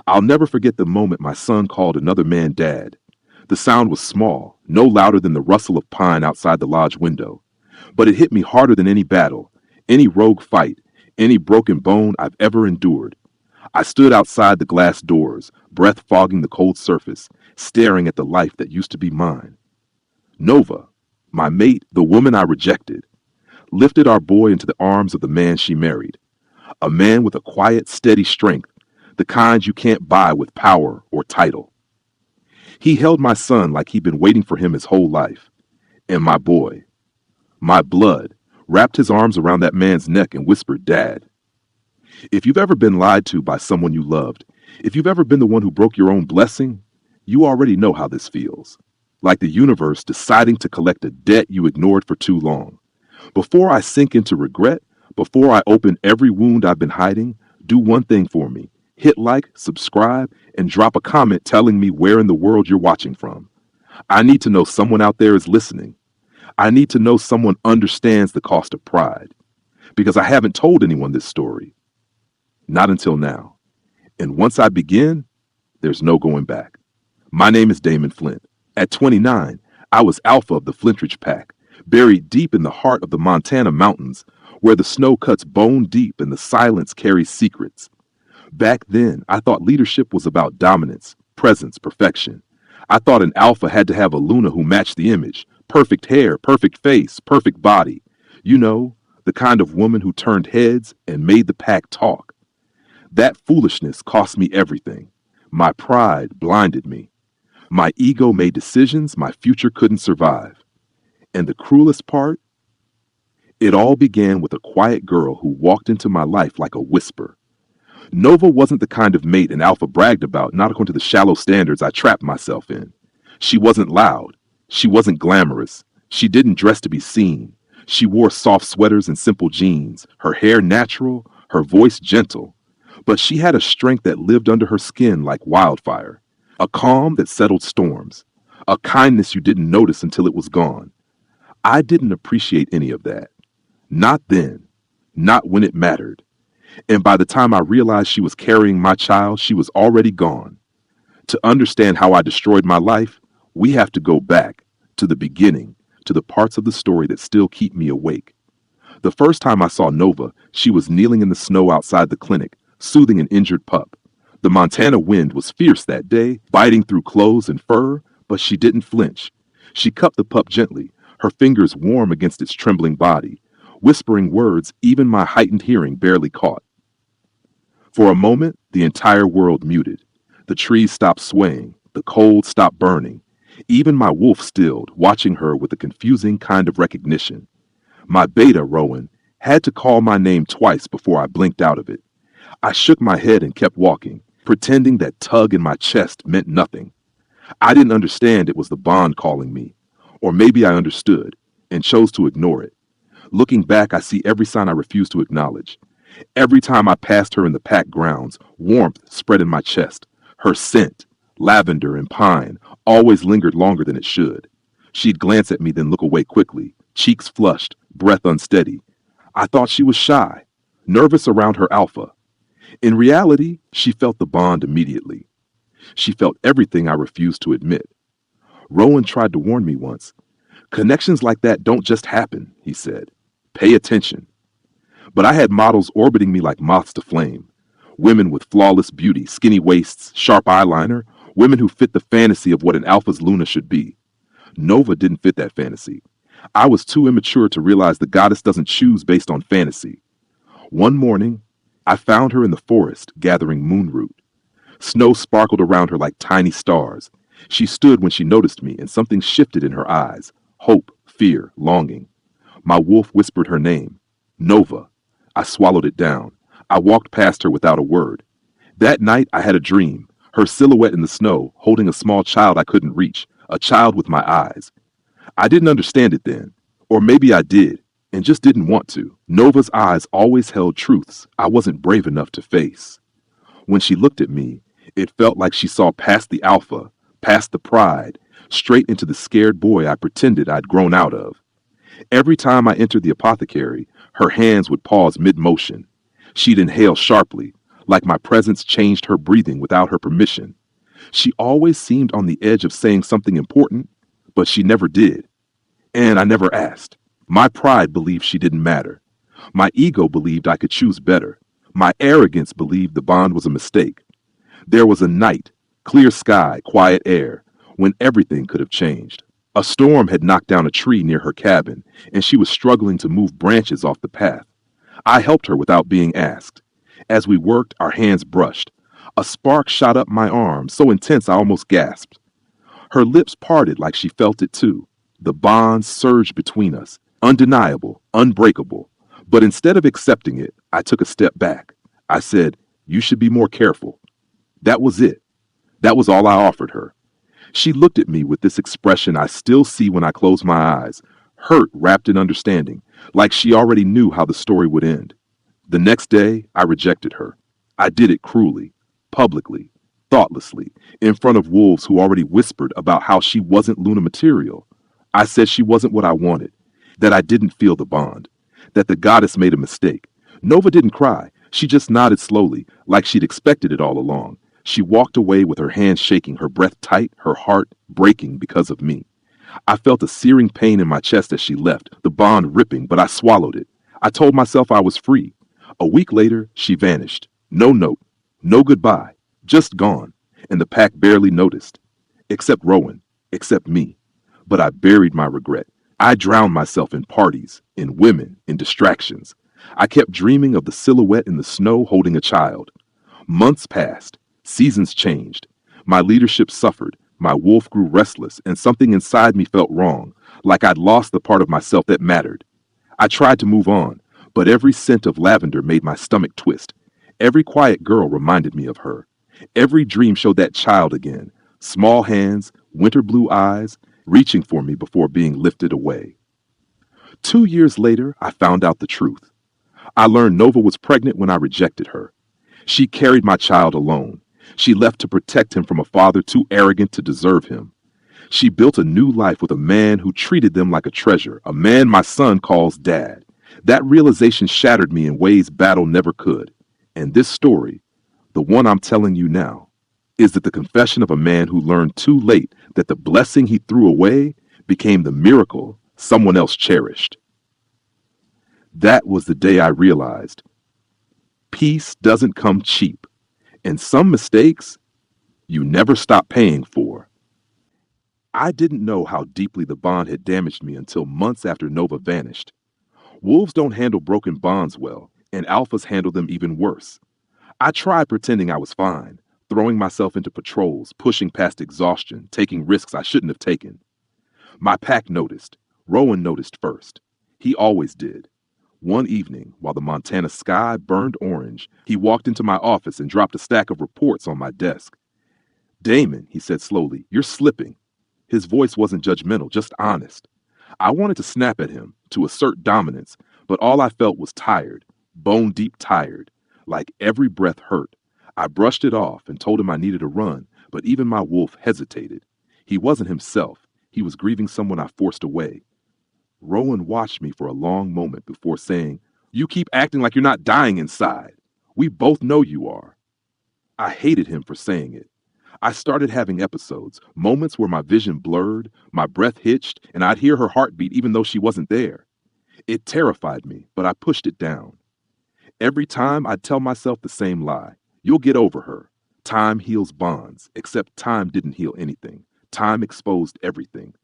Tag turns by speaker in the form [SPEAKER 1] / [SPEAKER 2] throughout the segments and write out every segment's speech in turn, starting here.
[SPEAKER 1] I'll never forget the moment my son called another man dad. The sound was small, no louder than the rustle of pine outside the lodge window. But it hit me harder than any battle, any rogue fight, any broken bone I've ever endured. I stood outside the glass doors, breath fogging the cold surface, staring at the life that used to be mine. Nova, my mate, the woman I rejected, lifted our boy into the arms of the man she married. A man with a quiet, steady strength, the kind you can't buy with power or title. He held my son like he'd been waiting for him his whole life. And my boy, my blood, wrapped his arms around that man's neck and whispered, "Dad." If you've ever been lied to by someone you loved, if you've ever been the one who broke your own blessing, you already know how this feels. Like the universe deciding to collect a debt you ignored for too long. Before I sink into regret, before I open every wound I've been hiding, do one thing for me. Hit like, subscribe, and drop a comment telling me where in the world you're watching from. I need to know someone out there is listening. I need to know someone understands the cost of pride. Because I haven't told anyone this story. Not until now. And once I begin, there's no going back. My name is Damon Flint. At 29, I was alpha of the Flintridge Pack, buried deep in the heart of the Montana mountains, where the snow cuts bone deep and the silence carries secrets. Back then, I thought leadership was about dominance, presence, perfection. I thought an alpha had to have a Luna who matched the image. Perfect hair, perfect face, perfect body. You know, the kind of woman who turned heads and made the pack talk. That foolishness cost me everything. My pride blinded me. My ego made decisions my future couldn't survive. And the cruelest part? It all began with a quiet girl who walked into my life like a whisper. Nova wasn't the kind of mate an alpha bragged about, not according to the shallow standards I trapped myself in. She wasn't loud. She wasn't glamorous. She didn't dress to be seen. She wore soft sweaters and simple jeans, her hair natural, her voice gentle. But she had a strength that lived under her skin like wildfire, a calm that settled storms, a kindness you didn't notice until it was gone. I didn't appreciate any of that. Not then, not when it mattered. And by the time I realized she was carrying my child, she was already gone. To understand how I destroyed my life, we have to go back to the beginning, to the parts of the story that still keep me awake. The first time I saw Nova, she was kneeling in the snow outside the clinic, soothing an injured pup. The Montana wind was fierce that day, biting through clothes and fur, but she didn't flinch. She cupped the pup gently, her fingers warm against its trembling body, whispering words even my heightened hearing barely caught. For a moment, the entire world muted. The trees stopped swaying, the cold stopped burning. Even my wolf stilled, watching her with a confusing kind of recognition. My beta, Rowan, had to call my name twice before I blinked out of it. I shook my head and kept walking, pretending that tug in my chest meant nothing. I didn't understand it was the bond calling me. Or maybe I understood, and chose to ignore it. Looking back, I see every sign I refused to acknowledge. Every time I passed her in the packed grounds, warmth spread in my chest. Her scent, lavender and pine, always lingered longer than it should. She'd glance at me, then look away quickly, cheeks flushed, breath unsteady. I thought she was shy, nervous around her alpha. In reality, she felt the bond immediately. She felt everything I refused to admit. Rowan tried to warn me once. Connections like that don't just happen, he said. Pay attention. But I had models orbiting me like moths to flame. Women with flawless beauty, skinny waists, sharp eyeliner, women who fit the fantasy of what an alpha's Luna should be. Nova didn't fit that fantasy. I was too immature to realize the goddess doesn't choose based on fantasy. One morning, I found her in the forest gathering moonroot. Snow sparkled around her like tiny stars. She stood when she noticed me, and something shifted in her eyes. Hope, fear, longing. My wolf whispered her name. Nova. I swallowed it down. I walked past her without a word. That night, I had a dream. Her silhouette in the snow, holding a small child I couldn't reach. A child with my eyes. I didn't understand it then. Or maybe I did, and just didn't want to. Nova's eyes always held truths I wasn't brave enough to face. When she looked at me, it felt like she saw past the alpha, past the pride, straight into the scared boy I pretended I'd grown out of. Every time I entered the apothecary, her hands would pause mid-motion. She'd inhale sharply, like my presence changed her breathing without her permission. She always seemed on the edge of saying something important, but she never did. And I never asked. My pride believed she didn't matter. My ego believed I could choose better. My arrogance believed the bond was a mistake. There was a night, clear sky, quiet air, when everything could have changed. A storm had knocked down a tree near her cabin, and she was struggling to move branches off the path. I helped her without being asked. As we worked, our hands brushed. A spark shot up my arm, so intense I almost gasped. Her lips parted like she felt it too. The bond surged between us, undeniable, unbreakable. But instead of accepting it, I took a step back. I said, "You should be more careful." That was it. That was all I offered her. She looked at me with this expression I still see when I close my eyes, hurt wrapped in understanding, like she already knew how the story would end. The next day, I rejected her. I did it cruelly, publicly, thoughtlessly, in front of wolves who already whispered about how she wasn't Luna material. I said she wasn't what I wanted, that I didn't feel the bond, that the goddess made a mistake. Nova didn't cry. She just nodded slowly, like she'd expected it all along. She walked away with her hands shaking, her breath tight, her heart breaking because of me. I felt a searing pain in my chest as she left, the bond ripping, but I swallowed it. I told myself I was free. A week later, she vanished. No note, no goodbye, just gone, and the pack barely noticed. Except Rowan, except me. But I buried my regret. I drowned myself in parties, in women, in distractions. I kept dreaming of the silhouette in the snow holding a child. Months passed. Seasons changed. My leadership suffered. My wolf grew restless, and something inside me felt wrong, like I'd lost the part of myself that mattered. I tried to move on, but every scent of lavender made my stomach twist. Every quiet girl reminded me of her. Every dream showed that child again. Small hands, winter blue eyes, reaching for me before being lifted away. 2 years later, I found out the truth. I learned Nova was pregnant when I rejected her. She carried my child alone. She left to protect him from a father too arrogant to deserve him. She built a new life with a man who treated them like a treasure, a man my son calls Dad. That realization shattered me in ways battle never could. And this story, the one I'm telling you now, is that the confession of a man who learned too late that the blessing he threw away became the miracle someone else cherished. That was the day I realized peace doesn't come cheap, and some mistakes you never stop paying for. I didn't know how deeply the bond had damaged me until months after Nova vanished. Wolves don't handle broken bonds well, and alphas handle them even worse. I tried pretending I was fine, throwing myself into patrols, pushing past exhaustion, taking risks I shouldn't have taken. My pack noticed. Rowan noticed first. He always did. One evening, while the Montana sky burned orange, he walked into my office and dropped a stack of reports on my desk. "Damon," he said slowly, "you're slipping." His voice wasn't judgmental, just honest. I wanted to snap at him, to assert dominance, but all I felt was tired, bone-deep tired, like every breath hurt. I brushed it off and told him I needed a run, but even my wolf hesitated. He wasn't himself. He was grieving someone I forced away. Rowan watched me for a long moment before saying, "You keep acting like you're not dying inside. We both know you are." I hated him for saying it. I started having episodes, moments where my vision blurred, my breath hitched, and I'd hear her heartbeat even though she wasn't there. It terrified me, but I pushed it down. Every time I'd tell myself the same lie. You'll get over her. Time heals bonds, except time didn't heal anything. Time exposed everything.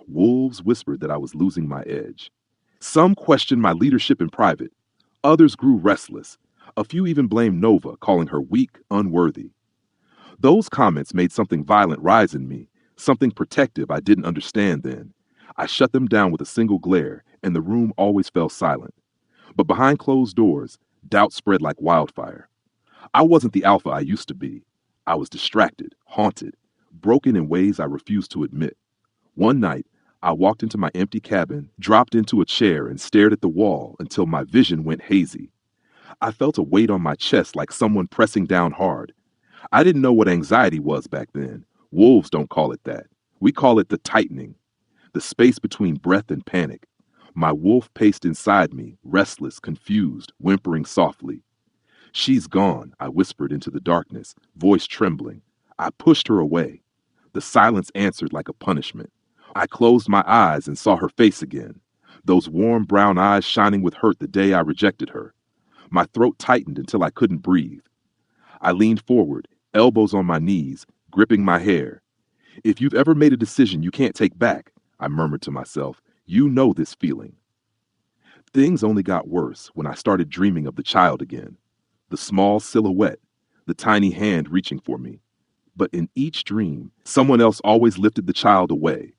[SPEAKER 1] Wolves whispered that I was losing my edge. Some questioned my leadership in private. Others grew restless. A few even blamed Nova, calling her weak, unworthy. Those comments made something violent rise in me, something protective I didn't understand then. I shut them down with a single glare, and the room always fell silent. But behind closed doors, doubt spread like wildfire. I wasn't the alpha I used to be. I was distracted, haunted, broken in ways I refused to admit. One night, I walked into my empty cabin, dropped into a chair, and stared at the wall until my vision went hazy. I felt a weight on my chest like someone pressing down hard. I didn't know what anxiety was back then. Wolves don't call it that. We call it the tightening, the space between breath and panic. My wolf paced inside me, restless, confused, whimpering softly. She's gone, I whispered into the darkness, voice trembling. I pushed her away. The silence answered like a punishment. I closed my eyes and saw her face again, those warm brown eyes shining with hurt the day I rejected her. My throat tightened until I couldn't breathe. I leaned forward, elbows on my knees, gripping my hair. If you've ever made a decision you can't take back, I murmured to myself, you know this feeling. Things only got worse when I started dreaming of the child again. The small silhouette, the tiny hand reaching for me. But in each dream, someone else always lifted the child away.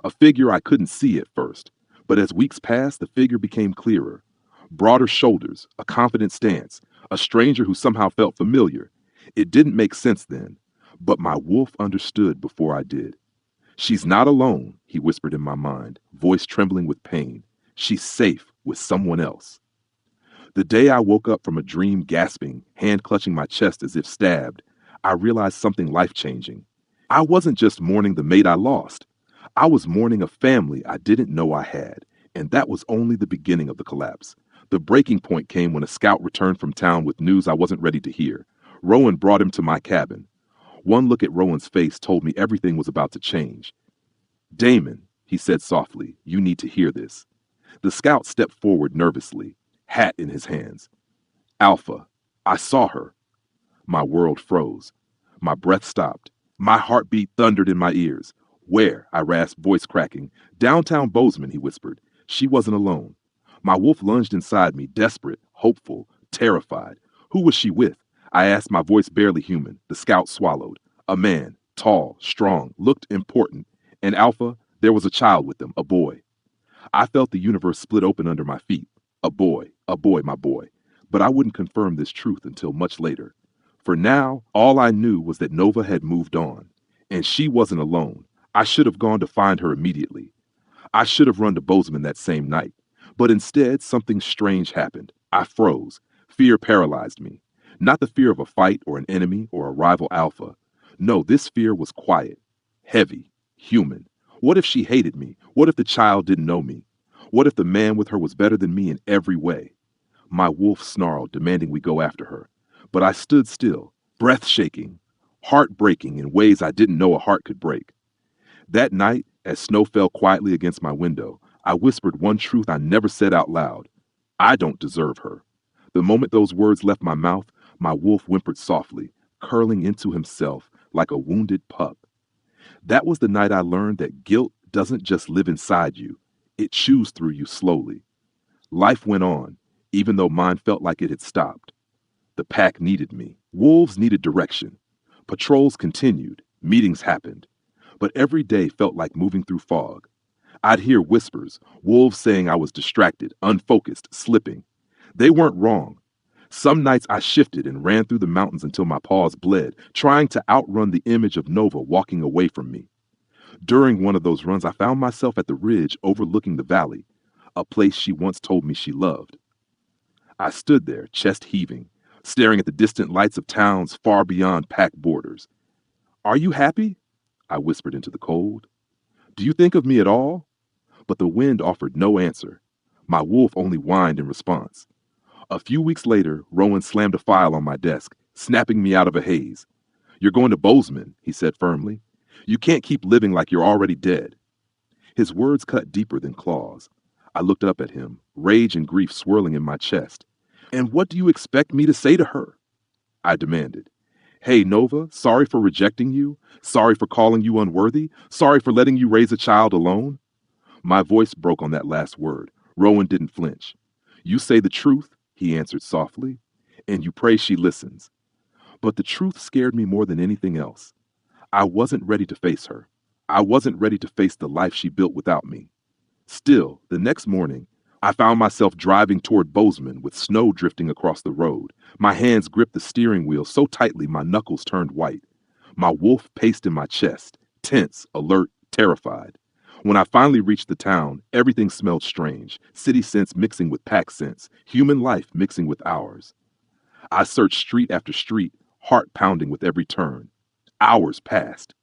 [SPEAKER 1] A figure I couldn't see at first, but as weeks passed, the figure became clearer. Broader shoulders, a confident stance, a stranger who somehow felt familiar. It didn't make sense then, but my wolf understood before I did. She's not alone, he whispered in my mind, voice trembling with pain. She's safe with someone else. The day I woke up from a dream gasping, hand clutching my chest as if stabbed, I realized something life-changing. I wasn't just mourning the mate I lost. I was mourning a family I didn't know I had, and that was only the beginning of the collapse. The breaking point came when a scout returned from town with news I wasn't ready to hear. Rowan brought him to my cabin. One look at Rowan's face told me everything was about to change. Damon, he said softly, you need to hear this. The scout stepped forward nervously, hat in his hands. Alpha, I saw her. My world froze. My breath stopped. My heartbeat thundered in my ears. Where? I rasped, voice cracking. Downtown Bozeman, he whispered. She wasn't alone. My wolf lunged inside me, desperate, hopeful, terrified. Who was she with? I asked, my voice barely human. The scout swallowed. A man, tall, strong, looked important. And Alpha, there was a child with them, a boy. I felt the universe split open under my feet. A boy, my boy. But I wouldn't confirm this truth until much later. For now, all I knew was that Nova had moved on. And she wasn't alone. I should have gone to find her immediately. I should have run to Bozeman that same night. But instead, something strange happened. I froze. Fear paralyzed me. Not the fear of a fight or an enemy or a rival Alpha. No, this fear was quiet, heavy, human. What if she hated me? What if the child didn't know me? What if the man with her was better than me in every way? My wolf snarled, demanding we go after her. But I stood still, breath shaking, heart breaking in ways I didn't know a heart could break. That night, as snow fell quietly against my window, I whispered one truth I never said out loud. I don't deserve her. The moment those words left my mouth, my wolf whimpered softly, curling into himself like a wounded pup. That was the night I learned that guilt doesn't just live inside you. It chews through you slowly. Life went on, even though mine felt like it had stopped. The pack needed me. Wolves needed direction. Patrols continued. Meetings happened. But every day felt like moving through fog. I'd hear whispers, wolves saying I was distracted, unfocused, slipping. They weren't wrong. Some nights I shifted and ran through the mountains until my paws bled, trying to outrun the image of Nova walking away from me. During one of those runs, I found myself at the ridge overlooking the valley, a place she once told me she loved. I stood there, chest heaving, staring at the distant lights of towns far beyond pack borders. Are you happy? I whispered into the cold. Do you think of me at all? But the wind offered no answer. My wolf only whined in response. A few weeks later, Rowan slammed a file on my desk, snapping me out of a haze. You're going to Bozeman, he said firmly. You can't keep living like you're already dead. His words cut deeper than claws. I looked up at him, rage and grief swirling in my chest. And what do you expect me to say to her? I demanded. Hey, Nova, sorry for rejecting you. Sorry for calling you unworthy. Sorry for letting you raise a child alone. My voice broke on that last word. Rowan didn't flinch. You say the truth, he answered softly, and you pray she listens. But the truth scared me more than anything else. I wasn't ready to face her. I wasn't ready to face the life she built without me. Still, the next morning, I found myself driving toward Bozeman with snow drifting across the road. My hands gripped the steering wheel so tightly my knuckles turned white. My wolf paced in my chest, tense, alert, terrified. When I finally reached the town, everything smelled strange, city scents mixing with pack scents, human life mixing with ours. I searched street after street, heart pounding with every turn. Hours passed.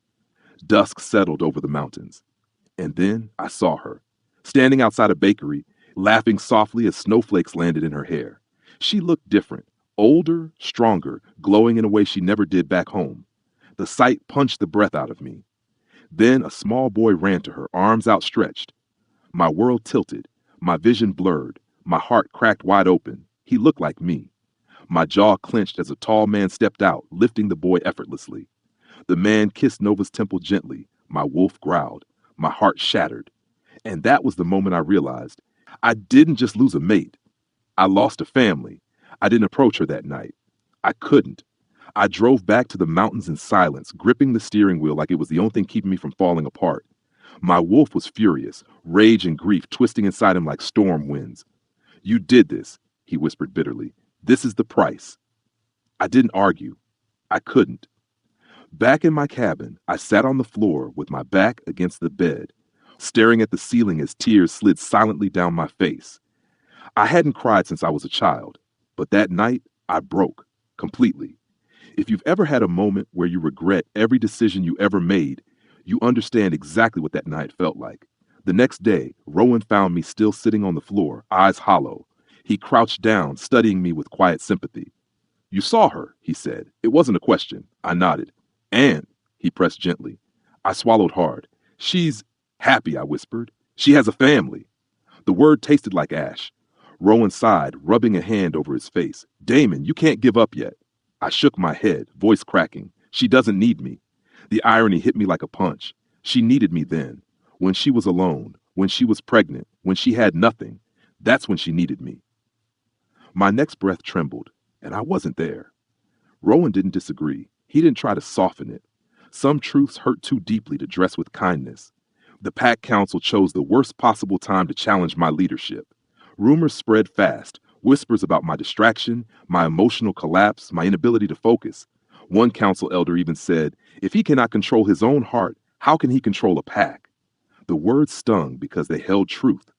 [SPEAKER 1] Dusk settled over the mountains. And then I saw her, standing outside a bakery, laughing softly as snowflakes landed in her hair. She looked different, Older, stronger, glowing in a way she never did back home. The sight punched the breath out of me. Then a small boy ran to her, arms outstretched. My world tilted, my vision blurred, my heart cracked wide open. He looked like me. My jaw clenched as a tall man stepped out, lifting the boy effortlessly. The man kissed Nova's temple gently. My wolf growled. My heart shattered. And that was the moment I realized I didn't just lose a mate. I lost a family. I didn't approach her that night. I couldn't. I drove back to the mountains in silence, gripping the steering wheel like it was the only thing keeping me from falling apart. My wolf was furious, rage and grief twisting inside him like storm winds. You did this, he whispered bitterly. This is the price. I didn't argue. I couldn't. Back in my cabin, I sat on the floor with my back against the bed, staring at the ceiling as tears slid silently down my face. I hadn't cried since I was a child, but that night I broke completely. If you've ever had a moment where you regret every decision you ever made, you understand exactly what that night felt like. The next day, Rowan found me still sitting on the floor, eyes hollow. He crouched down, studying me with quiet sympathy. You saw her, he said. It wasn't a question. I nodded. And, he pressed gently. I swallowed hard. She's happy, I whispered. She has a family. The word tasted like ash. Rowan sighed, rubbing a hand over his face. Damon, you can't give up yet. I shook my head, voice cracking. She doesn't need me. The irony hit me like a punch. She needed me then. When she was alone, when she was pregnant, when she had nothing. That's when she needed me. My next breath trembled, and I wasn't there. Rowan didn't disagree. He didn't try to soften it. Some truths hurt too deeply to dress with kindness. The Pack Council chose the worst possible time to challenge my leadership. Rumors spread fast, whispers about my distraction, my emotional collapse, my inability to focus. One council elder even said, if he cannot control his own heart, how can he control a pack? The words stung because they held truth.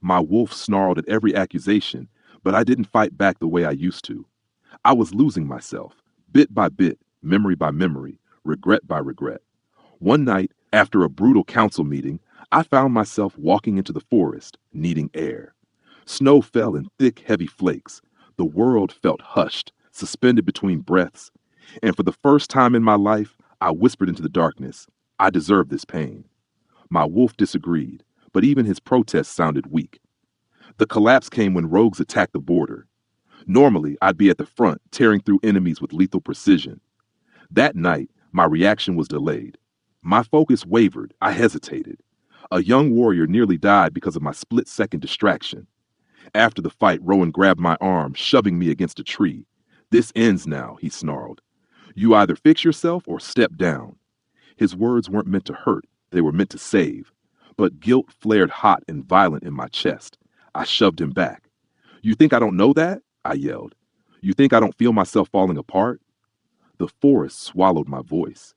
[SPEAKER 1] My wolf snarled at every accusation, but I didn't fight back the way I used to. I was losing myself, bit by bit, memory by memory, regret by regret. One night, after a brutal council meeting, I found myself walking into the forest, needing air. Snow fell in thick, heavy flakes. The world felt hushed, suspended between breaths. And for the first time in my life, I whispered into the darkness, I deserve this pain. My wolf disagreed, but even his protests sounded weak. The collapse came when rogues attacked the border. Normally, I'd be at the front, tearing through enemies with lethal precision. That night, my reaction was delayed. My focus wavered. I hesitated. A young warrior nearly died because of my split-second distraction. After the fight, Rowan grabbed my arm, shoving me against a tree. This ends now, he snarled. You either fix yourself or step down. His words weren't meant to hurt. They were meant to save. But guilt flared hot and violent in my chest. I shoved him back. You think I don't know that? I yelled. You think I don't feel myself falling apart? The forest swallowed my voice.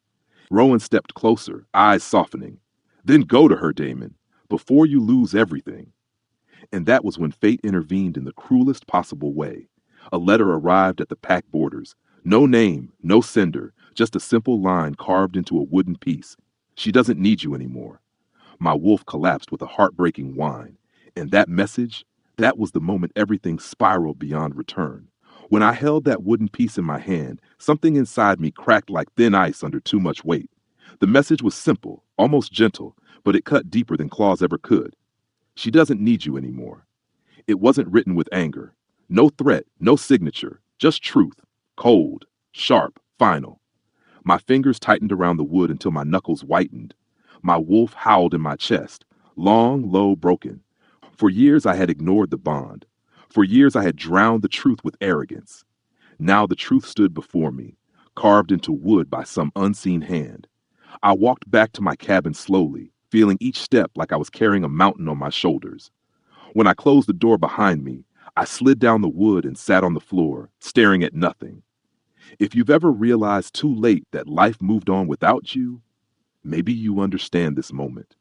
[SPEAKER 1] Rowan stepped closer, eyes softening. Then go to her, Damon, before you lose everything. And that was when fate intervened in the cruelest possible way. A letter arrived at the pack borders. No name, no sender, just a simple line carved into a wooden piece. She doesn't need you anymore. My wolf collapsed with a heartbreaking whine. And that message, that was the moment everything spiraled beyond return. When I held that wooden piece in my hand, something inside me cracked like thin ice under too much weight. The message was simple, almost gentle, but it cut deeper than claws ever could. She doesn't need you anymore. It wasn't written with anger. No threat, no signature, just truth. Cold, sharp, final. My fingers tightened around the wood until my knuckles whitened. My wolf howled in my chest, long, low, broken. For years I had ignored the bond. For years I had drowned the truth with arrogance. Now the truth stood before me, carved into wood by some unseen hand. I walked back to my cabin slowly, feeling each step like I was carrying a mountain on my shoulders. When I closed the door behind me, I slid down the wood and sat on the floor, staring at nothing. If you've ever realized too late that life moved on without you, maybe you understand this moment.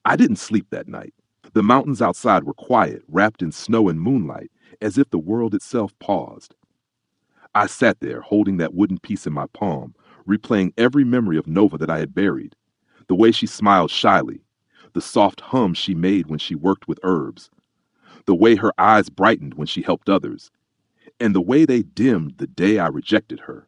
[SPEAKER 1] I didn't sleep that night. The mountains outside were quiet, wrapped in snow and moonlight, as if the world itself paused. I sat there, holding that wooden piece in my palm, replaying every memory of Nova that I had buried. The way she smiled shyly, the soft hum she made when she worked with herbs, the way her eyes brightened when she helped others. and the way they dimmed the day I rejected her.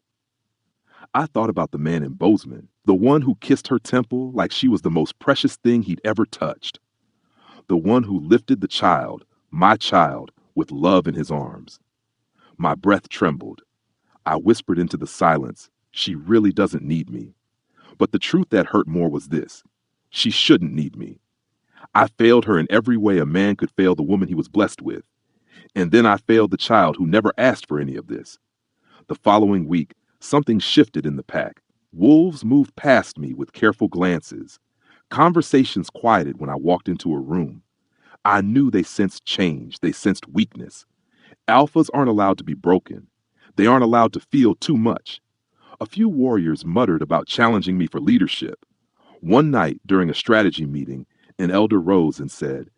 [SPEAKER 1] I thought about the man in Bozeman, the one who kissed her temple like she was the most precious thing he'd ever touched, the one who lifted the child, my child, with love in his arms. My breath trembled. I whispered into the silence, she really doesn't need me. But the truth that hurt more was this: she shouldn't need me. I failed her in every way a man could fail the woman he was blessed with. And then I failed the child who never asked for any of this. The following week, something shifted in the pack. Wolves moved past me with careful glances. Conversations quieted when I walked into a room. I knew they sensed change, they sensed weakness. Alphas aren't allowed to be broken. They aren't allowed to feel too much. A few warriors muttered about challenging me for leadership. One night, during a strategy meeting, an elder rose and said,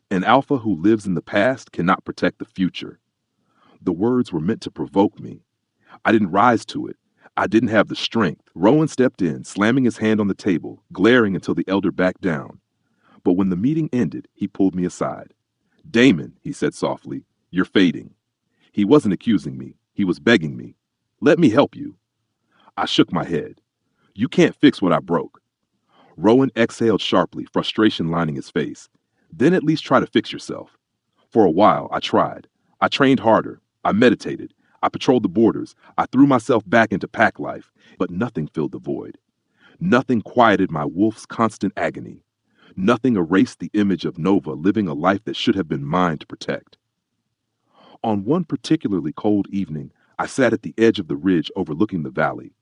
[SPEAKER 1] "An alpha who lives in the past cannot protect the future." The words were meant to provoke me. I didn't rise to it. I didn't have the strength. Rowan stepped in, slamming his hand on the table, glaring until the elder backed down. But when the meeting ended, he pulled me aside. "Damon," he said softly, "you're fading." He wasn't accusing me. He was begging me. "Let me help you." I shook my head. "You can't fix what I broke." Rowan exhaled sharply, frustration lining his face. "Then at least try to fix yourself." For a while, I tried. I trained harder. I meditated. I patrolled the borders. I threw myself back into pack life, but nothing filled the void. Nothing quieted my wolf's constant agony. Nothing erased the image of Nova living a life that should have been mine to protect. On one particularly cold evening, I sat at the edge of the ridge overlooking the valley.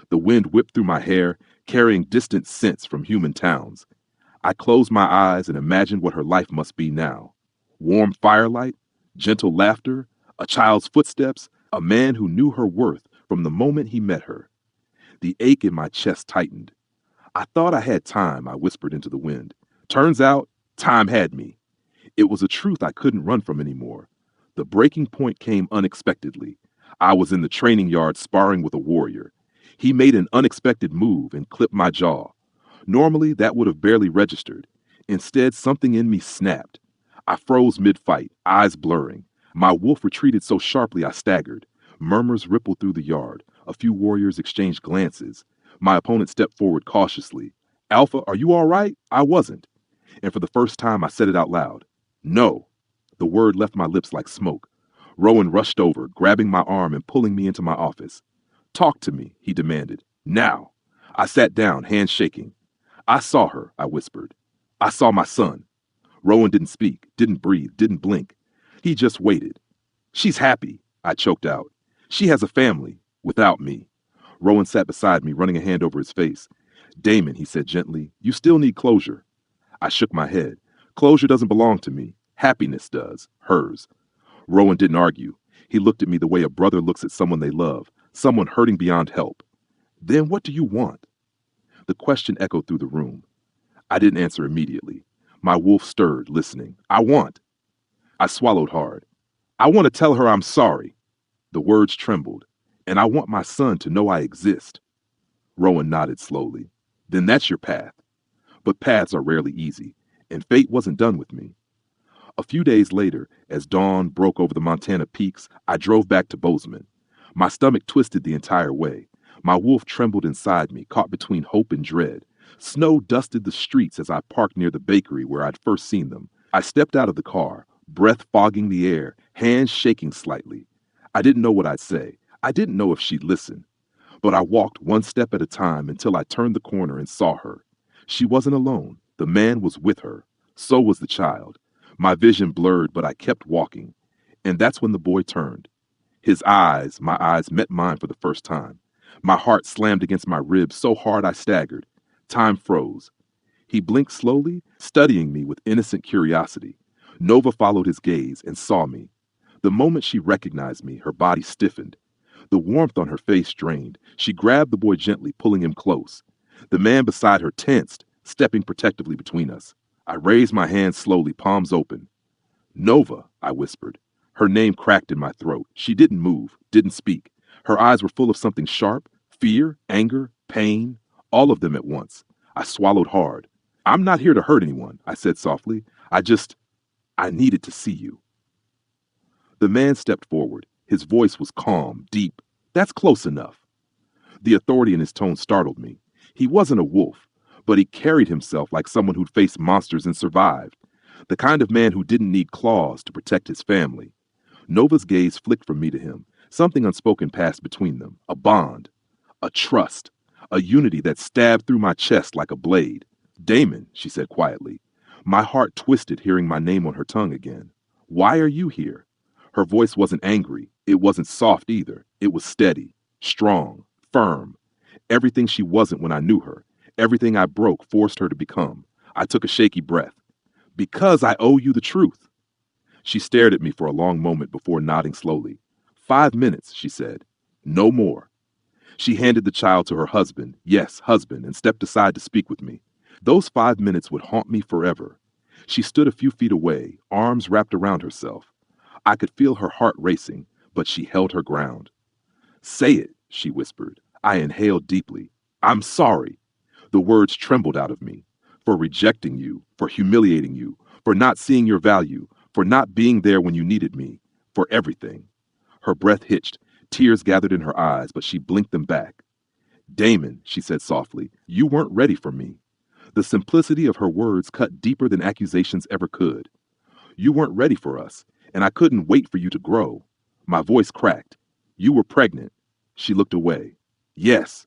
[SPEAKER 1] The wind whipped through my hair, carrying distant scents from human towns. I closed my eyes and imagined what her life must be now. Warm firelight, gentle laughter, a child's footsteps, a man who knew her worth from the moment he met her. The ache in my chest tightened. "I thought I had time," I whispered into the wind. "Turns out, time had me." It was a truth I couldn't run from anymore. The breaking point came unexpectedly. I was in the training yard sparring with a warrior. He made an unexpected move and clipped my jaw. Normally, that would have barely registered. Instead, something in me snapped. I froze mid-fight, eyes blurring. My wolf retreated so sharply I staggered. Murmurs rippled through the yard. A few warriors exchanged glances. My opponent stepped forward cautiously. "Alpha, are you all right?" I wasn't. And for the first time, I said it out loud. "No." The word left my lips like smoke. Rowan rushed over, grabbing my arm and pulling me into my office. "Talk to me," he demanded. "Now." I sat down, hands shaking. "I saw her," I whispered. "I saw my son." Rowan didn't speak, didn't breathe, didn't blink. He just waited. "She's happy," I choked out. "She has a family, without me." Rowan sat beside me, running a hand over his face. "Damon," he said gently, "you still need closure." I shook my head. "Closure doesn't belong to me. Happiness does. Hers." Rowan didn't argue. He looked at me the way a brother looks at someone they love, someone hurting beyond help. "Then what do you want?" The question echoed through the room. I didn't answer immediately. My wolf stirred, listening. I swallowed hard. "I want to tell her I'm sorry." The words trembled. "And I want my son to know I exist." Rowan nodded slowly. "Then that's your path." But paths are rarely easy, and fate wasn't done with me. A few days later, as dawn broke over the Montana peaks, I drove back to Bozeman. My stomach twisted the entire way. My wolf trembled inside me, caught between hope and dread. Snow dusted the streets as I parked near the bakery where I'd first seen them. I stepped out of the car, breath fogging the air, hands shaking slightly. I didn't know what I'd say. I didn't know if she'd listen. But I walked one step at a time until I turned the corner and saw her. She wasn't alone. The man was with her. So was the child. My vision blurred, but I kept walking. And that's when the boy turned. My eyes met mine for the first time. My heart slammed against my ribs so hard I staggered. Time froze. He blinked slowly, studying me with innocent curiosity. Nova followed his gaze and saw me. The moment she recognized me, her body stiffened. The warmth on her face drained. She grabbed the boy gently, pulling him close. The man beside her tensed, stepping protectively between us. I raised my hands slowly, palms open. "Nova," I whispered. Her name cracked in my throat. She didn't move, didn't speak. Her eyes were full of something sharp, fear, anger, pain, all of them at once. I swallowed hard. "I'm not here to hurt anyone," I said softly. I needed to see you." The man stepped forward. His voice was calm, deep. That's close enough. The authority in his tone startled me. He wasn't a wolf, but he carried himself like someone who'd faced monsters and survived. The kind of man who didn't need claws to protect his family. Nova's gaze flicked from me to him. Something unspoken passed between them. A bond. A trust. A unity that stabbed through my chest like a blade. Damon, she said quietly. My heart twisted hearing my name on her tongue again. Why are you here? Her voice wasn't angry. It wasn't soft either. It was steady, strong, firm. Everything she wasn't when I knew her. Everything I broke forced her to become. I took a shaky breath. Because I owe you the truth. She stared at me for a long moment before nodding slowly. 5 minutes, she said. No more. She handed the child to her husband, yes, husband, and stepped aside to speak with me. Those 5 minutes would haunt me forever. She stood a few feet away, arms wrapped around herself. I could feel her heart racing, but she held her ground. Say it, she whispered. I inhaled deeply. I'm sorry. The words trembled out of me. For rejecting you, for humiliating you, for not seeing your value, for not being there when you needed me, for everything. Her breath hitched, tears gathered in her eyes, but she blinked them back. Damon, she said softly, you weren't ready for me. The simplicity of her words cut deeper than accusations ever could. You weren't ready for us, and I couldn't wait for you to grow. My voice cracked. You were pregnant. She looked away. Yes.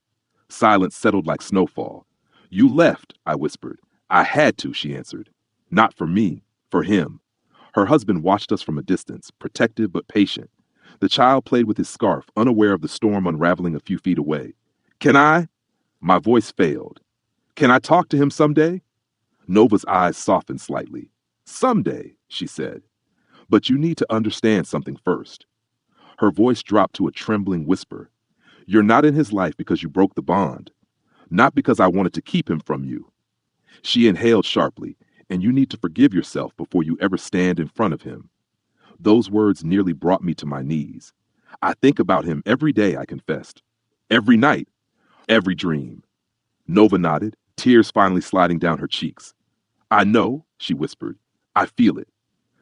[SPEAKER 1] Silence settled like snowfall. You left, I whispered. I had to, she answered. Not for me, for him. Her husband watched us from a distance, protective but patient. The child played with his scarf, unaware of the storm unraveling a few feet away. Can I? My voice failed. Can I talk to him someday? Nova's eyes softened slightly. Someday, she said. But you need to understand something first. Her voice dropped to a trembling whisper. You're not in his life because you broke the bond. Not because I wanted to keep him from you. She inhaled sharply, and you need to forgive yourself before you ever stand in front of him. Those words nearly brought me to my knees. I think about him every day, I confessed. Every night. Every dream. Nova nodded, tears finally sliding down her cheeks. I know, she whispered. I feel it.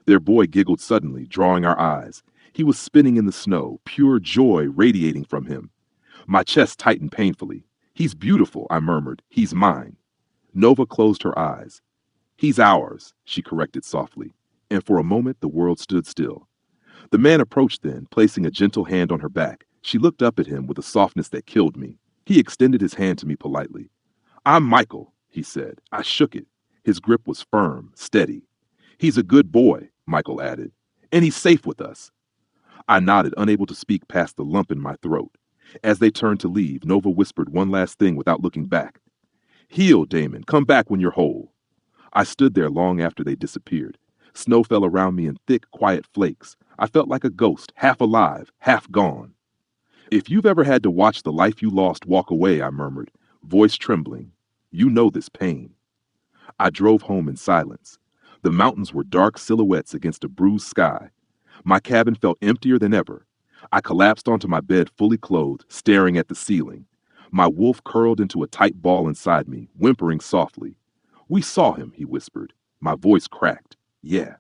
[SPEAKER 1] Their boy giggled suddenly, drawing our eyes. He was spinning in the snow, pure joy radiating from him. My chest tightened painfully. He's beautiful, I murmured. He's mine. Nova closed her eyes. He's ours, she corrected softly, and for a moment the world stood still. The man approached then, placing a gentle hand on her back. She looked up at him with a softness that killed me. He extended his hand to me politely. I'm Michael, he said. I shook it. His grip was firm, steady. He's a good boy, Michael added, and he's safe with us. I nodded, unable to speak past the lump in my throat. As they turned to leave, Nova whispered one last thing without looking back. Heal, Damon. Come back when you're whole. I stood there long after they disappeared. Snow fell around me in thick, quiet flakes. I felt like a ghost, half alive, half gone. If you've ever had to watch the life you lost walk away, I murmured, voice trembling, you know this pain. I drove home in silence. The mountains were dark silhouettes against a bruised sky. My cabin felt emptier than ever. I collapsed onto my bed fully clothed, staring at the ceiling. My wolf curled into a tight ball inside me, whimpering softly. We saw him, he whispered. My voice cracked. Yeah.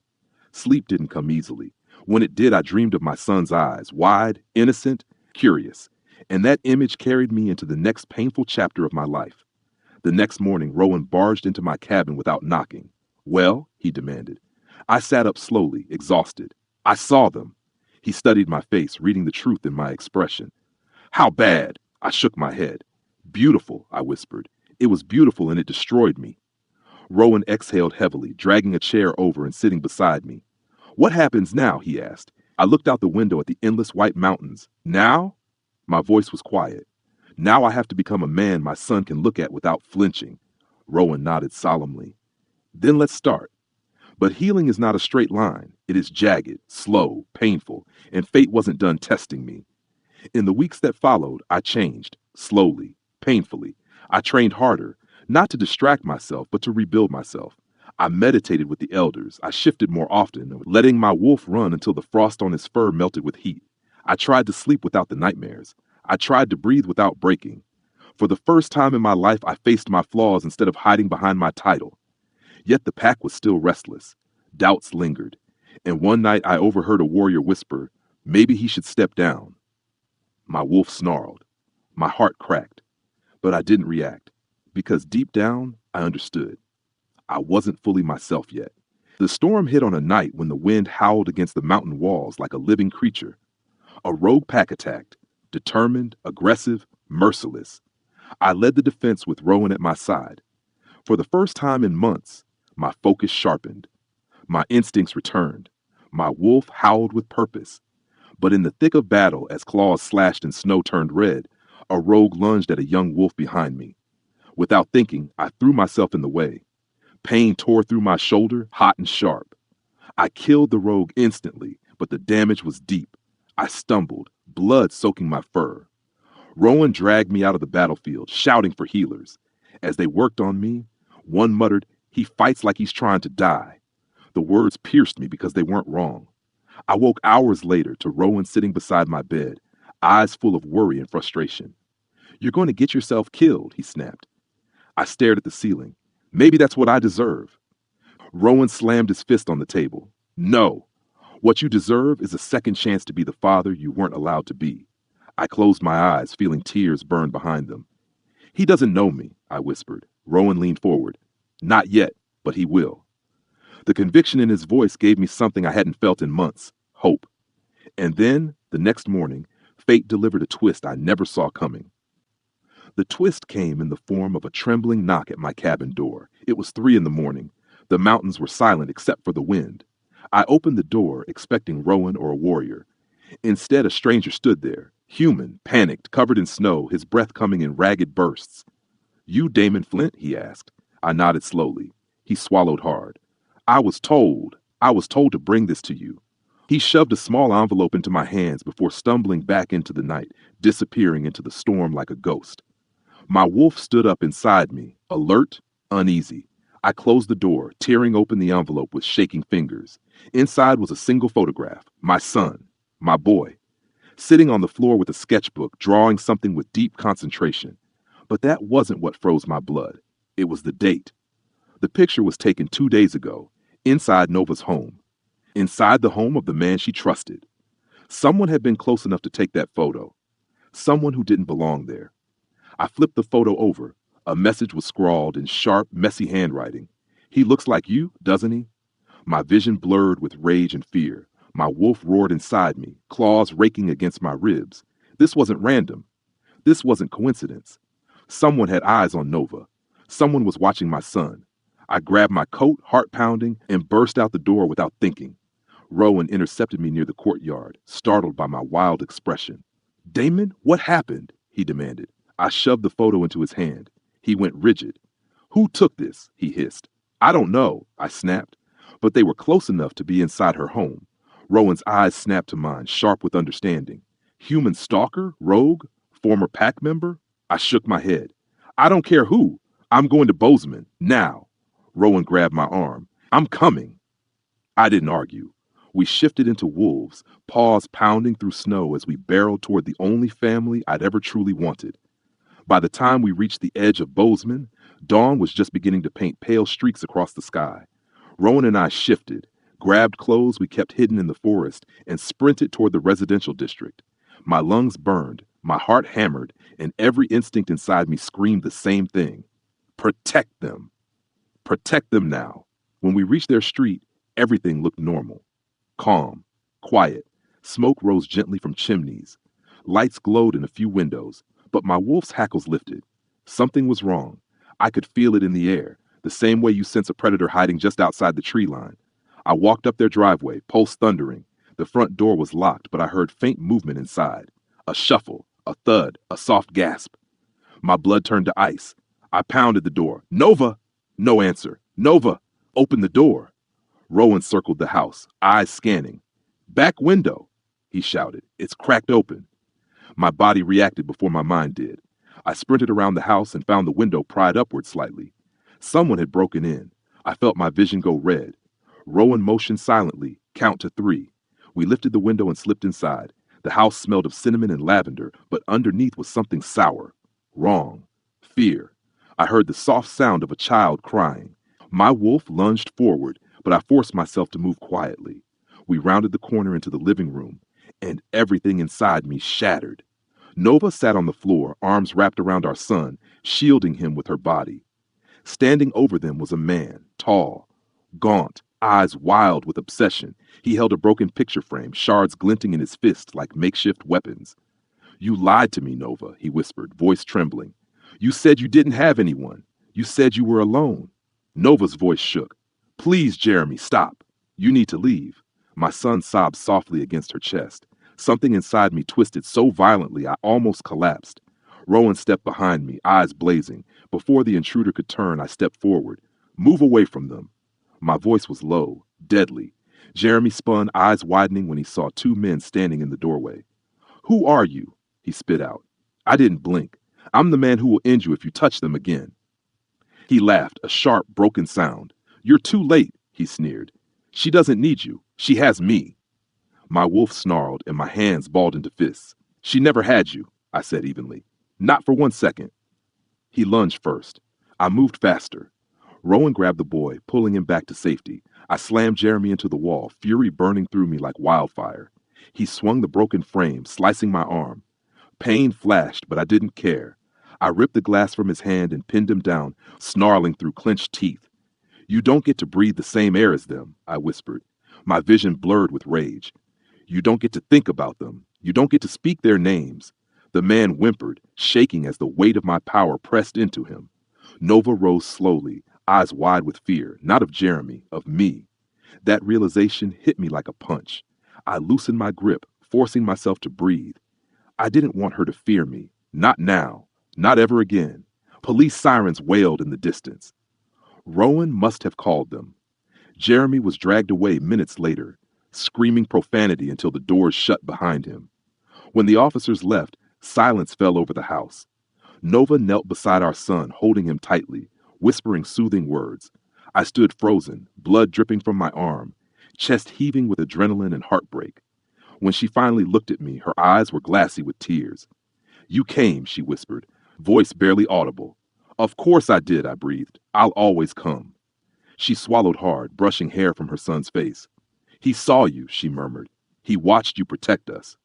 [SPEAKER 1] Sleep didn't come easily. When it did, I dreamed of my son's eyes, wide, innocent, curious. And that image carried me into the next painful chapter of my life. The next morning, Rowan barged into my cabin without knocking. Well, he demanded. I sat up slowly, exhausted. I saw them. He studied my face, reading the truth in my expression. How bad? I shook my head. Beautiful, I whispered. It was beautiful and it destroyed me. Rowan exhaled heavily, dragging a chair over and sitting beside me. What happens now? He asked. I looked out the window at the endless white mountains. Now? My voice was quiet. Now I have to become a man my son can look at without flinching. Rowan nodded solemnly. Then let's start. But healing is not a straight line. It is jagged, slow, painful, and fate wasn't done testing me. In the weeks that followed, I changed, slowly, painfully. I trained harder, not to distract myself, but to rebuild myself. I meditated with the elders. I shifted more often, letting my wolf run until the frost on his fur melted with heat. I tried to sleep without the nightmares. I tried to breathe without breaking. For the first time in my life, I faced my flaws instead of hiding behind my title. Yet the pack was still restless. Doubts lingered. And one night I overheard a warrior whisper, Maybe he should step down. My wolf snarled. My heart cracked, but I didn't react, because deep down, I understood. I wasn't fully myself yet. The storm hit on a night when the wind howled against the mountain walls like a living creature. A rogue pack attacked, determined, aggressive, merciless. I led the defense with Rowan at my side. For the first time in months, my focus sharpened. My instincts returned. My wolf howled with purpose. But in the thick of battle, as claws slashed and snow turned red, a rogue lunged at a young wolf behind me. Without thinking, I threw myself in the way. Pain tore through my shoulder, hot and sharp. I killed the rogue instantly, but the damage was deep. I stumbled, blood soaking my fur. Rowan dragged me out of the battlefield, shouting for healers. As they worked on me, one muttered, "He fights like he's trying to die." The words pierced me because they weren't wrong. I woke hours later to Rowan sitting beside my bed, eyes full of worry and frustration. "You're going to get yourself killed," he snapped. I stared at the ceiling. Maybe that's what I deserve. Rowan slammed his fist on the table. "No. What you deserve is a second chance to be the father you weren't allowed to be." I closed my eyes, feeling tears burn behind them. "He doesn't know me," I whispered. Rowan leaned forward. "Not yet, but he will." The conviction in his voice gave me something I hadn't felt in months: hope. And then, the next morning, fate delivered a twist I never saw coming. The twist came in the form of a trembling knock at my cabin door. It was 3 a.m. The mountains were silent except for the wind. I opened the door, expecting Rowan or a warrior. Instead, a stranger stood there, human, panicked, covered in snow, his breath coming in ragged bursts. "You Damon Flint?" he asked. I nodded slowly. He swallowed hard. I was told to bring this to you." He shoved a small envelope into my hands before stumbling back into the night, disappearing into the storm like a ghost. My wolf stood up inside me, alert, uneasy. I closed the door, tearing open the envelope with shaking fingers. Inside was a single photograph, my son, my boy, sitting on the floor with a sketchbook, drawing something with deep concentration. But that wasn't what froze my blood. It was the date. The picture was taken 2 days ago, inside Nova's home. Inside the home of the man she trusted. Someone had been close enough to take that photo. Someone who didn't belong there. I flipped the photo over. A message was scrawled in sharp, messy handwriting. "He looks like you, doesn't he?" My vision blurred with rage and fear. My wolf roared inside me, claws raking against my ribs. This wasn't random. This wasn't coincidence. Someone had eyes on Nova. Someone was watching my son. I grabbed my coat, heart pounding, and burst out the door without thinking. Rowan intercepted me near the courtyard, startled by my wild expression. "Damon, what happened?" he demanded. I shoved the photo into his hand. He went rigid. "Who took this?" he hissed. "I don't know," I snapped. But they were close enough to be inside her home. Rowan's eyes snapped to mine, sharp with understanding. Human stalker? Rogue? Former pack member? I shook my head. "I don't care who. I'm going to Bozeman, now." Rowan grabbed my arm. "I'm coming." I didn't argue. We shifted into wolves, paws pounding through snow as we barreled toward the only family I'd ever truly wanted. By the time we reached the edge of Bozeman, dawn was just beginning to paint pale streaks across the sky. Rowan and I shifted, grabbed clothes we kept hidden in the forest, and sprinted toward the residential district. My lungs burned, my heart hammered, and every instinct inside me screamed the same thing. Protect them. Protect them now. When we reached their street, everything looked normal. Calm, quiet. Smoke rose gently from chimneys. Lights glowed in a few windows, but my wolf's hackles lifted. Something was wrong. I could feel it in the air, the same way you sense a predator hiding just outside the tree line. I walked up their driveway, pulse thundering. The front door was locked, but I heard faint movement inside. A shuffle, a thud, a soft gasp. My blood turned to ice. I pounded the door. "Nova!" No answer. "Nova! Open the door!" Rowan circled the house, eyes scanning. "Back window!" he shouted. "It's cracked open." My body reacted before my mind did. I sprinted around the house and found the window pried upward slightly. Someone had broken in. I felt my vision go red. Rowan motioned silently, count to 3. We lifted the window and slipped inside. The house smelled of cinnamon and lavender, but underneath was something sour. Wrong. Fear. I heard the soft sound of a child crying. My wolf lunged forward, but I forced myself to move quietly. We rounded the corner into the living room. and everything inside me shattered. Nova sat on the floor, arms wrapped around our son, shielding him with her body. Standing over them was a man, tall, gaunt, eyes wild with obsession. He held a broken picture frame, shards glinting in his fist like makeshift weapons. "You lied to me, Nova," he whispered, voice trembling. "You said you didn't have anyone. You said you were alone." Nova's voice shook. "Please, Jeremy, stop. You need to leave." My son sobbed softly against her chest. Something inside me twisted so violently I almost collapsed. Rowan stepped behind me, eyes blazing. Before the intruder could turn, I stepped forward. "Move away from them." My voice was low, deadly. Jeremy spun, eyes widening when he saw two men standing in the doorway. "Who are you?" he spit out. I didn't blink. "I'm the man who will end you if you touch them again." He laughed, a sharp, broken sound. "You're too late," he sneered. "She doesn't need you. She has me." My wolf snarled, and my hands balled into fists. "She never had you," I said evenly. "Not for 1 second." He lunged first. I moved faster. Rowan grabbed the boy, pulling him back to safety. I slammed Jeremy into the wall, fury burning through me like wildfire. He swung the broken frame, slicing my arm. Pain flashed, but I didn't care. I ripped the glass from his hand and pinned him down, snarling through clenched teeth. "You don't get to breathe the same air as them," I whispered. My vision blurred with rage. "You don't get to think about them. You don't get to speak their names." The man whimpered, shaking as the weight of my power pressed into him. Nova rose slowly, eyes wide with fear, not of Jeremy, of me. That realization hit me like a punch. I loosened my grip, forcing myself to breathe. I didn't want her to fear me. Not now. Not ever again. Police sirens wailed in the distance. Rowan must have called them. Jeremy was dragged away minutes later, screaming profanity until the doors shut behind him. When the officers left, silence fell over the house. Nova knelt beside our son, holding him tightly, whispering soothing words. I stood frozen, blood dripping from my arm, chest heaving with adrenaline and heartbreak. When she finally looked at me, her eyes were glassy with tears. "You came," she whispered, voice barely audible. "Of course I did," I breathed. "I'll always come." She swallowed hard, brushing hair from her son's face. "He saw you," she murmured. "He watched you protect us."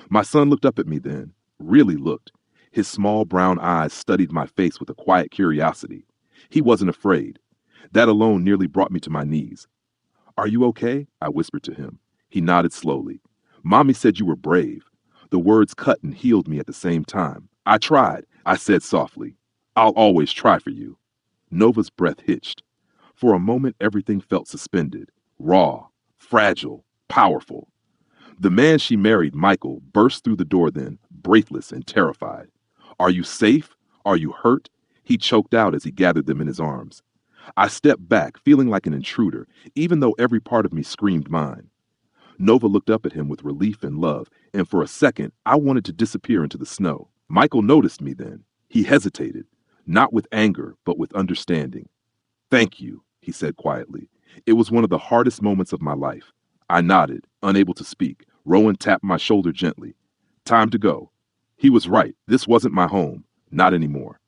[SPEAKER 1] My son looked up at me then, really looked. His small brown eyes studied my face with a quiet curiosity. He wasn't afraid. That alone nearly brought me to my knees. "Are you okay?" I whispered to him. He nodded slowly. "Mommy said you were brave." The words cut and healed me at the same time. "I tried," I said softly. "I'll always try for you." Nova's breath hitched. For a moment, everything felt suspended, raw, fragile, powerful. The man she married, Michael, burst through the door then, breathless and terrified. "Are you safe? Are you hurt?" He choked out as he gathered them in his arms. I stepped back, feeling like an intruder, even though every part of me screamed mine. Nova looked up at him with relief and love, and for a second, I wanted to disappear into the snow. Michael noticed me then. He hesitated, not with anger, but with understanding. "Thank you," he said quietly. "It was one of the hardest moments of my life." I nodded, unable to speak. Rowan tapped my shoulder gently. "Time to go." He was right. This wasn't my home. Not anymore.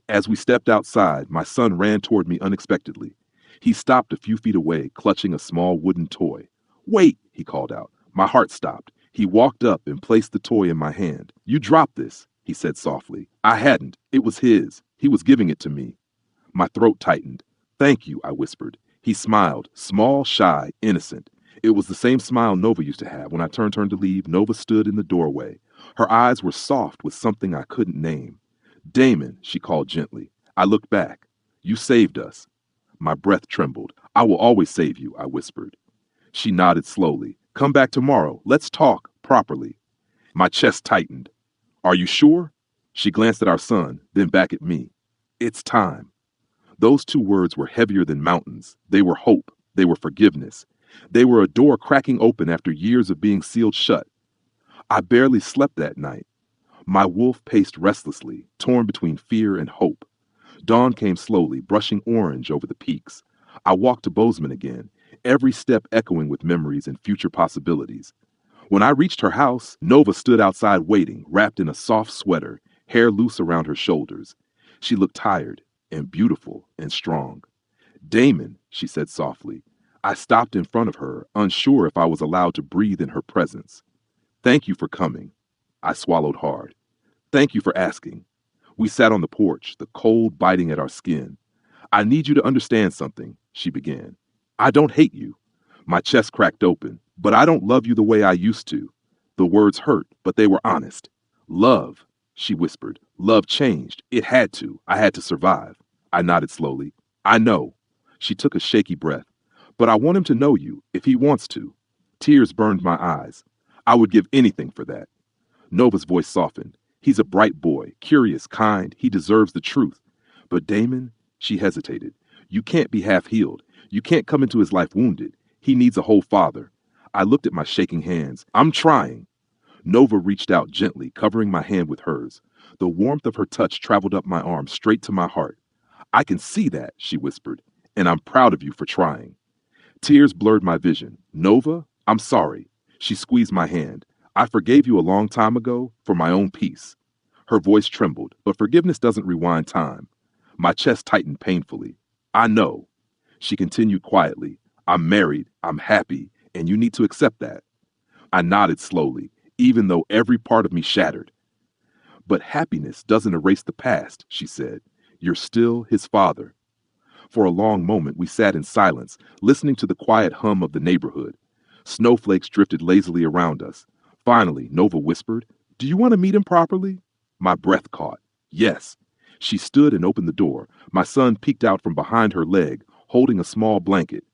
[SPEAKER 1] As we stepped outside, my son ran toward me unexpectedly. He stopped a few feet away, clutching a small wooden toy. "Wait," he called out. My heart stopped. He walked up and placed the toy in my hand. "You dropped this," he said softly. "I hadn't. It was his. He was giving it to me." My throat tightened. "Thank you," I whispered. He smiled, small, shy, innocent. It was the same smile Nova used to have. When I turned to leave, Nova stood in the doorway. Her eyes were soft with something I couldn't name. "Damon," she called gently. I looked back. "You saved us." My breath trembled. "I will always save you," I whispered. She nodded slowly. "Come back tomorrow. Let's talk properly." My chest tightened. "Are you sure?" She glanced at our son, then back at me. "It's time." Those two words were heavier than mountains. They were hope. They were forgiveness. They were a door cracking open after years of being sealed shut. I barely slept that night. My wolf paced restlessly, torn between fear and hope. Dawn came slowly, brushing orange over the peaks. I walked to Bozeman again, every step echoing with memories and future possibilities. When I reached her house, Nova stood outside waiting, wrapped in a soft sweater, hair loose around her shoulders. She looked tired and beautiful and strong. "Damon," she said softly. I stopped in front of her, unsure if I was allowed to breathe in her presence. Thank you for coming. I swallowed hard. Thank you for asking. We sat on the porch, the cold biting at our skin. I need you to understand something, she began. I don't hate you. My chest cracked open, but I don't love you the way I used to. The words hurt, but they were honest. Love, she whispered. Love changed. It had to. I had to survive. I nodded slowly. I know. She took a shaky breath. But I want him to know you, if he wants to. Tears burned my eyes. I would give anything for that. Nova's voice softened. He's a bright boy, curious, kind. He deserves the truth. But Damon, she hesitated. You can't be half-healed. You can't come into his life wounded. He needs a whole father. I looked at my shaking hands. I'm trying. Nova reached out gently, covering my hand with hers. The warmth of her touch traveled up my arm, straight to my heart. I can see that, she whispered, and I'm proud of you for trying. Tears blurred my vision. Nova, I'm sorry. She squeezed my hand. I forgave you a long time ago for my own peace. Her voice trembled, but forgiveness doesn't rewind time. My chest tightened painfully. I know. She continued quietly. I'm married, I'm happy, and you need to accept that. I nodded slowly, even though every part of me shattered. But happiness doesn't erase the past, she said. You're still his father. For a long moment, we sat in silence, listening to the quiet hum of the neighborhood. Snowflakes drifted lazily around us. Finally, Nova whispered, Do you want to meet him properly? My breath caught. Yes. She stood and opened the door. My son peeked out from behind her leg, holding a small blanket.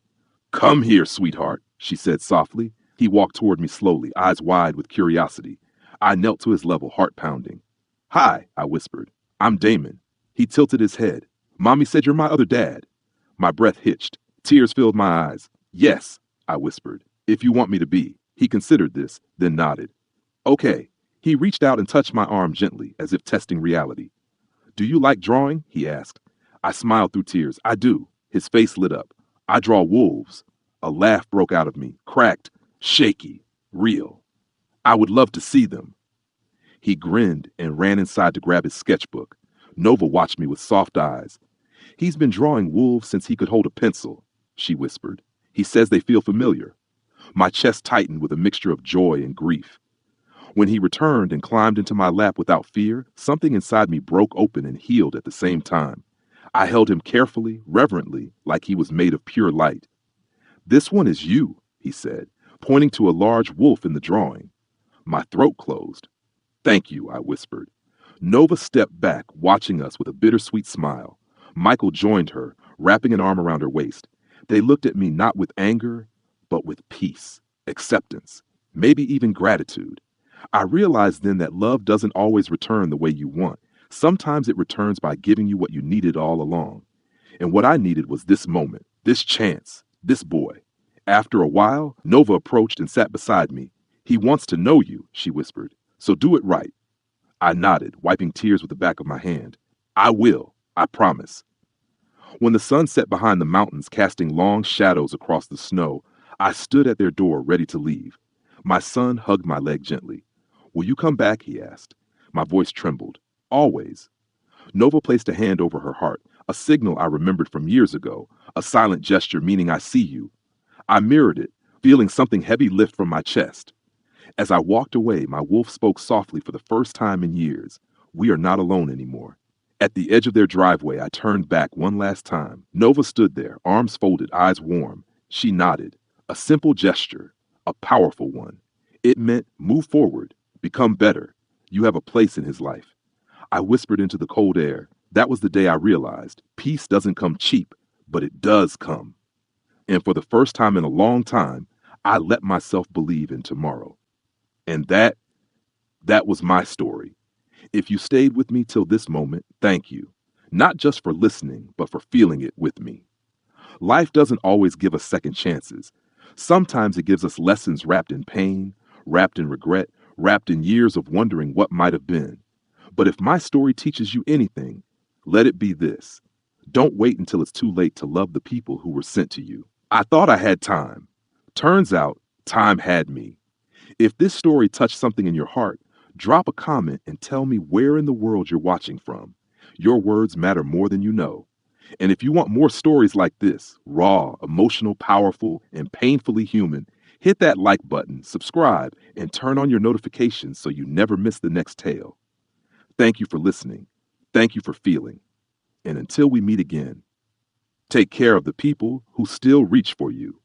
[SPEAKER 1] Come here, sweetheart, she said softly. He walked toward me slowly, eyes wide with curiosity. I knelt to his level, heart pounding. Hi, I whispered. I'm Damon. He tilted his head. Mommy said you're my other dad. My breath hitched. Tears filled my eyes. Yes, I whispered. If you want me to be. He considered this, then nodded. Okay. He reached out and touched my arm gently, as if testing reality. Do you like drawing? He asked. I smiled through tears. I do. His face lit up. I draw wolves. A laugh broke out of me, cracked, shaky, real. I would love to see them. He grinned and ran inside to grab his sketchbook. Nova watched me with soft eyes. He's been drawing wolves since he could hold a pencil, she whispered. He says they feel familiar. My chest tightened with a mixture of joy and grief. When he returned and climbed into my lap without fear, something inside me broke open and healed at the same time. I held him carefully, reverently, like he was made of pure light. This one is you, he said, pointing to a large wolf in the drawing. My throat closed. Thank you, I whispered. Nova stepped back, watching us with a bittersweet smile. Michael joined her, wrapping an arm around her waist. They looked at me not with anger, but with peace, acceptance, maybe even gratitude. I realized then that love doesn't always return the way you want. Sometimes it returns by giving you what you needed all along. And what I needed was this moment, this chance, this boy. After a while, Nova approached and sat beside me. He wants to know you, she whispered. So do it right. I nodded, wiping tears with the back of my hand. I will, I promise. When the sun set behind the mountains, casting long shadows across the snow, I stood at their door ready to leave. My son hugged my leg gently. Will you come back? He asked. My voice trembled. Always. Nova placed a hand over her heart, a signal I remembered from years ago, a silent gesture meaning I see you. I mirrored it, feeling something heavy lift from my chest. As I walked away, my wolf spoke softly for the first time in years. We are not alone anymore. At the edge of their driveway, I turned back one last time. Nova stood there, arms folded, eyes warm. She nodded. A simple gesture, a powerful one. It meant move forward, become better. You have a place in his life. I whispered into the cold air. That was the day I realized peace doesn't come cheap, but it does come. And for the first time in a long time, I let myself believe in tomorrow. And that was my story. If you stayed with me till this moment, thank you. Not just for listening, but for feeling it with me. Life doesn't always give us second chances. Sometimes it gives us lessons wrapped in pain, wrapped in regret, wrapped in years of wondering what might have been. But if my story teaches you anything, let it be this. Don't wait until it's too late to love the people who were sent to you. I thought I had time. Turns out, time had me. If this story touched something in your heart, drop a comment and tell me where in the world you're watching from. Your words matter more than you know. And if you want more stories like this, raw, emotional, powerful, and painfully human, Hit that like button, subscribe, and turn on your notifications so you never miss the next tale. Thank you for listening. Thank you for feeling. And until we meet again, take care of the people who still reach for you.